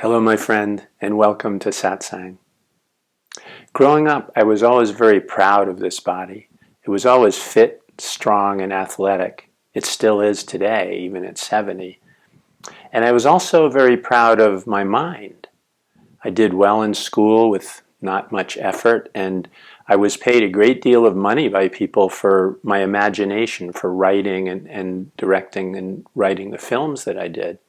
Hello, my friend, and welcome to Satsang. Growing up, I was always very proud of this body. It was always fit, strong, and athletic. It still is today, even at 70. And I was also very proud of my mind. I did well in school with not much effort, and I was paid a great deal of money by people for my imagination, for writing and directing and writing the films that I did.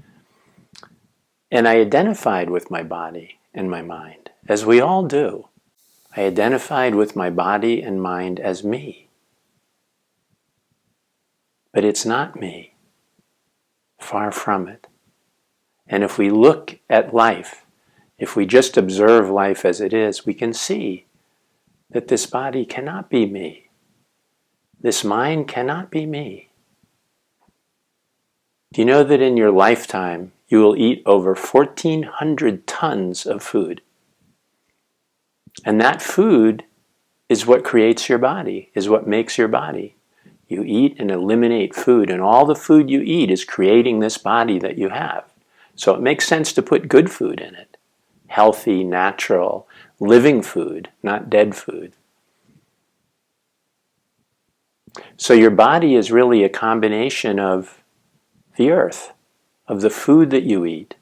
And I identified with my body and my mind, as we all do. I identified with my body and mind as me. But it's not me. Far from it. And if we look at life, if we just observe life as it is, we can see that this body cannot be me. This mind cannot be me. Do you know that in your lifetime, you will eat over 1,400 tons of food? And that food is what creates your body, is what makes your body. You eat and eliminate food, and all the food you eat is creating this body that you have. So it makes sense to put good food in it. Healthy, natural, living food, not dead food. So your body is really a combination of the earth, of the food that you eat,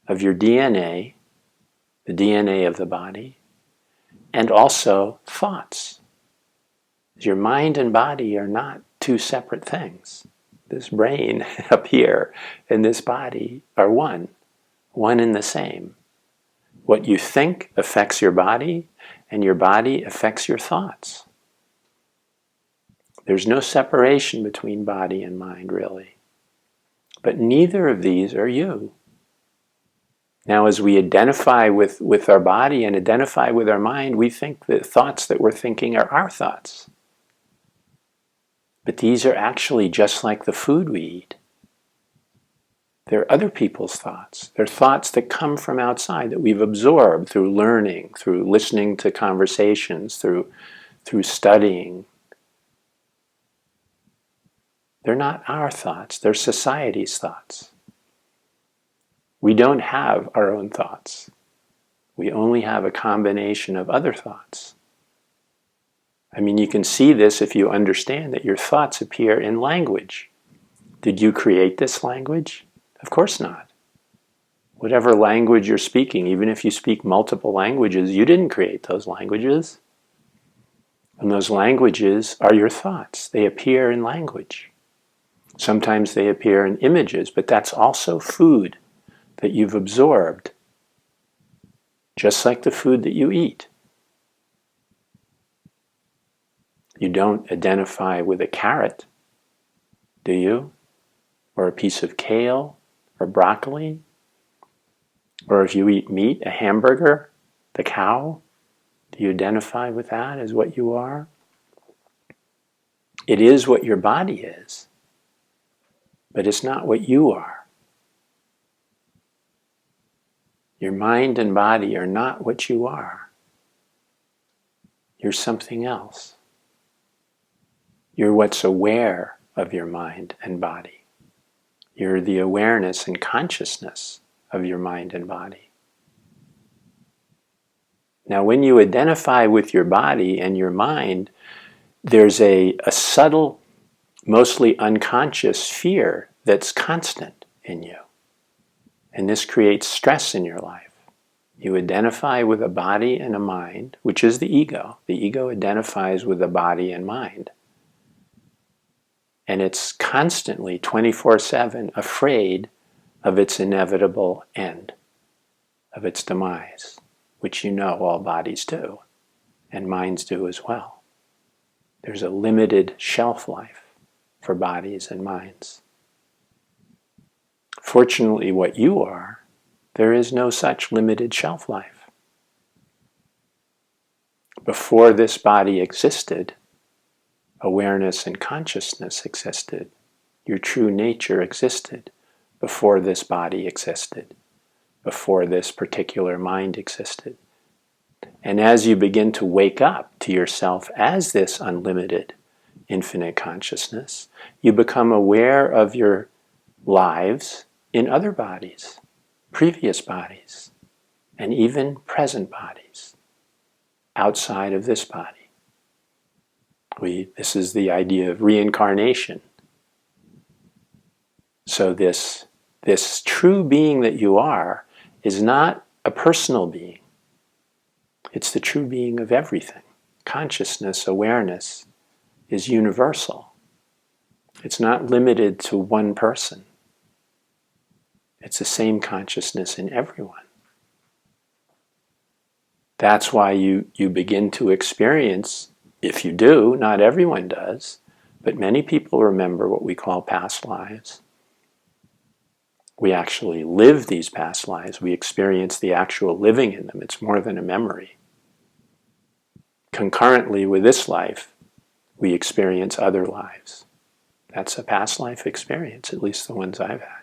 of your DNA, the DNA of the body, and also thoughts. Your mind and body are not two separate things. This brain up here and this body are one and the same. What you think affects your body, and your body affects your thoughts. There's no separation between body and mind, really. But neither of these are you. Now, as we identify with our body and identify with our mind, we think the thoughts that we're thinking are our thoughts. But these are actually just like the food we eat. They're other people's thoughts. They're thoughts that come from outside, that we've absorbed through learning, through listening to conversations, through studying. They're not our thoughts. They're society's thoughts. We don't have our own thoughts. We only have a combination of other thoughts. I mean, you can see this if you understand that your thoughts appear in language. Did you create this language? Of course not. Whatever language you're speaking, even if you speak multiple languages, you didn't create those languages. And those languages are your thoughts. They appear in language. Sometimes they appear in images, but that's also food that you've absorbed, just like the food that you eat. You don't identify with a carrot, do you? Or a piece of kale, or broccoli? Or if you eat meat, a hamburger, the cow, do you identify with that as what you are? It is what your body is, but it's not what you are. Your mind and body are not what you are. You're something else. You're what's aware of your mind and body. You're the awareness and consciousness of your mind and body. Now, when you identify with your body and your mind, there's a subtle, mostly unconscious fear that's constant in you. And this creates stress in your life. You identify with a body and a mind, which is the ego. The ego identifies with the body and mind. And it's constantly, 24/7, afraid of its inevitable end, of its demise, which you know all bodies do, and minds do as well. There's a limited shelf life for bodies and minds. Fortunately, what you are, there is no such limited shelf life. Before this body existed, awareness and consciousness existed. Your true nature existed before this body existed, before this particular mind existed. And as you begin to wake up to yourself as this unlimited, infinite consciousness, you become aware of your lives in other bodies. previous bodies, and even present bodies outside of this body. This is the idea of reincarnation. So this true being that you are is not a personal being. It's the true being of everything. Consciousness, awareness is universal. It's not limited to one person. It's the same consciousness in everyone. That's why you begin to experience, if you do, not everyone does, but many people remember what we call past lives. We actually live these past lives. We experience the actual living in them. It's more than a memory. Concurrently with this life, we experience other lives. That's a past life experience, at least the ones I've had.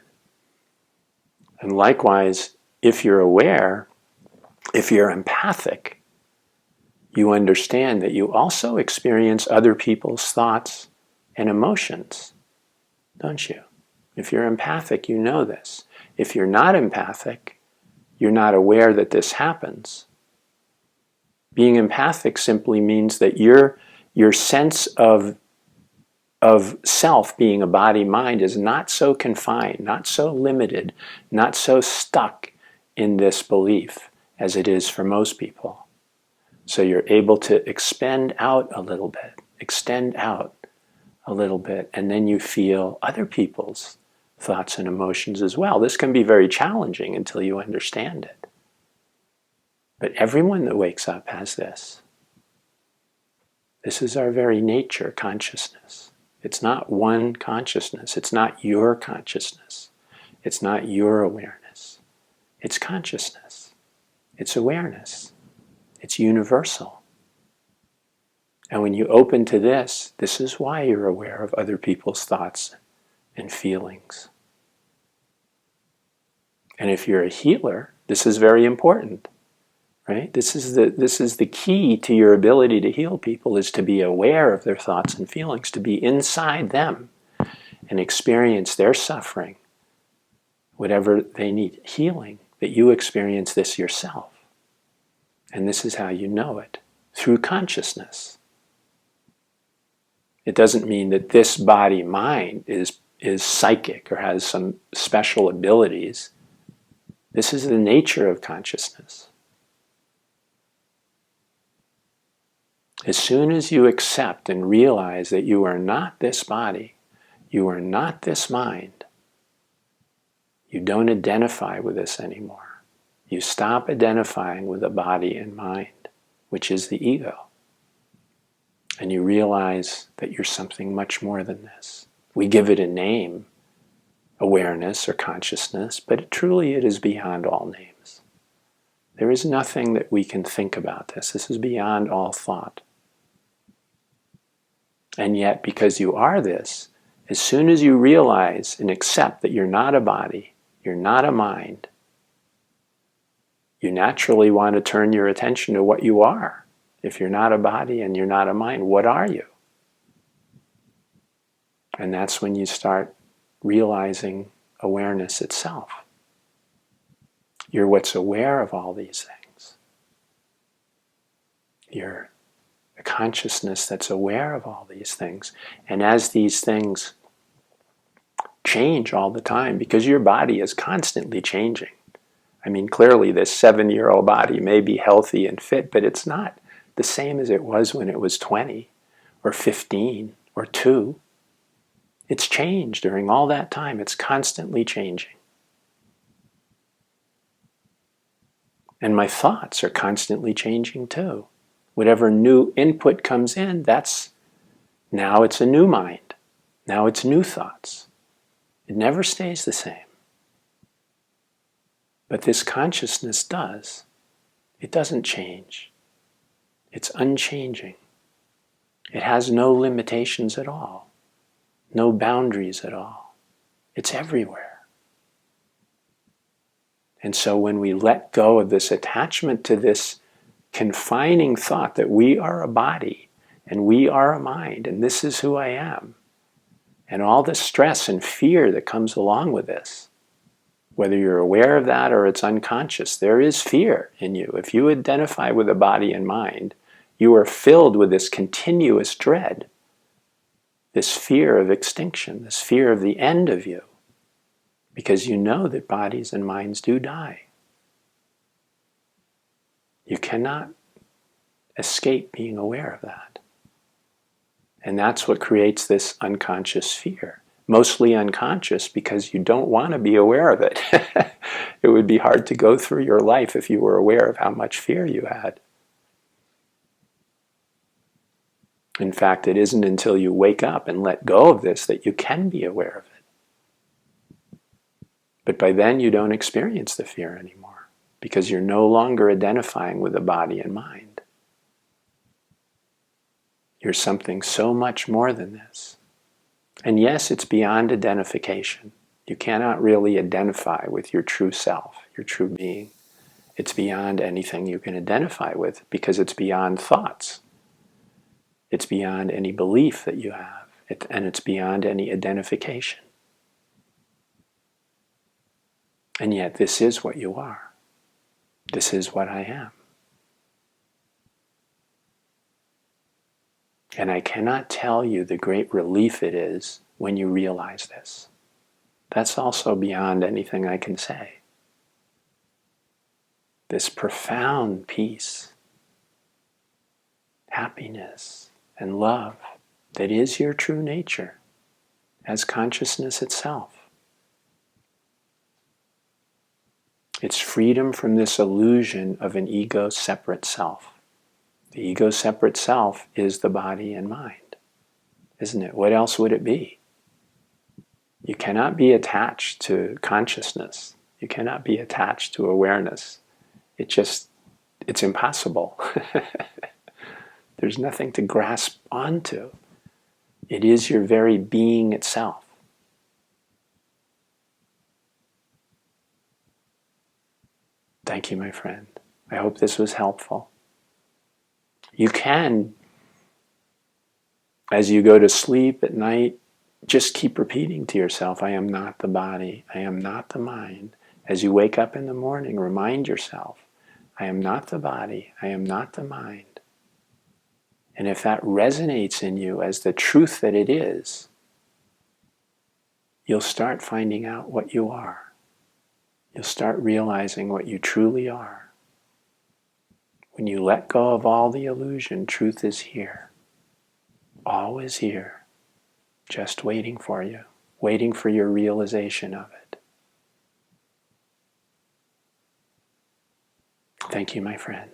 And likewise, if you're aware, if you're empathic, you understand that you also experience other people's thoughts and emotions, don't you? If you're empathic, you know this. If you're not empathic, you're not aware that this happens. Being empathic simply means that your sense of self being a body-mind is not so confined, not so limited, not so stuck in this belief as it is for most people. So you're able to expend out a little bit, extend out a little bit, and then you feel other people's thoughts and emotions as well. This can be very challenging until you understand it. But everyone that wakes up has this. This is our very nature, consciousness. It's not one consciousness. It's not your consciousness. It's not your awareness. It's consciousness. It's awareness. It's universal. And when you open to this, this is why you're aware of other people's thoughts and feelings. And if you're a healer, this is very important. Right? This is the key to your ability to heal people, is to be aware of their thoughts and feelings, to be inside them and experience their suffering, whatever they need healing, that you experience this yourself. And this is how you know it, through consciousness. It doesn't mean that this body-mind is psychic or has some special abilities. This is the nature of consciousness. As soon as you accept and realize that you are not this body, you are not this mind, you don't identify with this anymore. You stop identifying with the body and mind, which is the ego. And you realize that you're something much more than this. We give it a name, awareness or consciousness, but truly it is beyond all names. There is nothing that we can think about this. This is beyond all thought. And yet, because you are this, as soon as you realize and accept that you're not a body, you're not a mind, you naturally want to turn your attention to what you are. If you're not a body and you're not a mind, what are you? And that's when you start realizing awareness itself. You're what's aware of all these things. You're a consciousness that's aware of all these things. And as these things change all the time, because your body is constantly changing. I mean, clearly this 7-year-old body may be healthy and fit, but it's not the same as it was when it was 20 or 15 or 2. It's changed during all that time. It's constantly changing. And my thoughts are constantly changing too. Whatever new input comes in, now it's a new mind. Now it's new thoughts. It never stays the same. But this consciousness does. It doesn't change. It's unchanging. It has no limitations at all, no boundaries at all. It's everywhere. And so when we let go of this attachment to this confining thought that we are a body and we are a mind and this is who I am, and all the stress and fear that comes along with this, Whether you're aware of that or it's unconscious, there is fear in you. If you identify with the body and mind, you are filled with this continuous dread, this fear of extinction, this fear of the end of you, because you know that bodies and minds do die. You cannot escape being aware of that. And that's what creates this unconscious fear. Mostly unconscious because you don't want to be aware of it. It would be hard to go through your life if you were aware of how much fear you had. In fact, it isn't until you wake up and let go of this that you can be aware of it. But by then you don't experience the fear anymore because you're no longer identifying with the body and mind. You're something so much more than this. And yes, it's beyond identification. You cannot really identify with your true self, your true being. It's beyond anything you can identify with because it's beyond thoughts. It's beyond any belief that you have, and it's beyond any identification. And yet this is what you are. This is what I am. And I cannot tell you the great relief it is when you realize this. That's also beyond anything I can say. This profound peace, happiness, and love that is your true nature as consciousness itself. It's freedom from this illusion of an ego-separate self. The ego-separate self is the body and mind, isn't it? What else would it be? You cannot be attached to consciousness. You cannot be attached to awareness. It's impossible. There's nothing to grasp onto. It is your very being itself. Thank you, my friend. I hope this was helpful. You can, as you go to sleep at night, just keep repeating to yourself, I am not the body, I am not the mind. As you wake up in the morning, remind yourself, I am not the body, I am not the mind. And if that resonates in you as the truth that it is, you'll start finding out what you are. You'll start realizing what you truly are. When you let go of all the illusion, truth is here. Always here. Just waiting for you. Waiting for your realization of it. Thank you, my friend.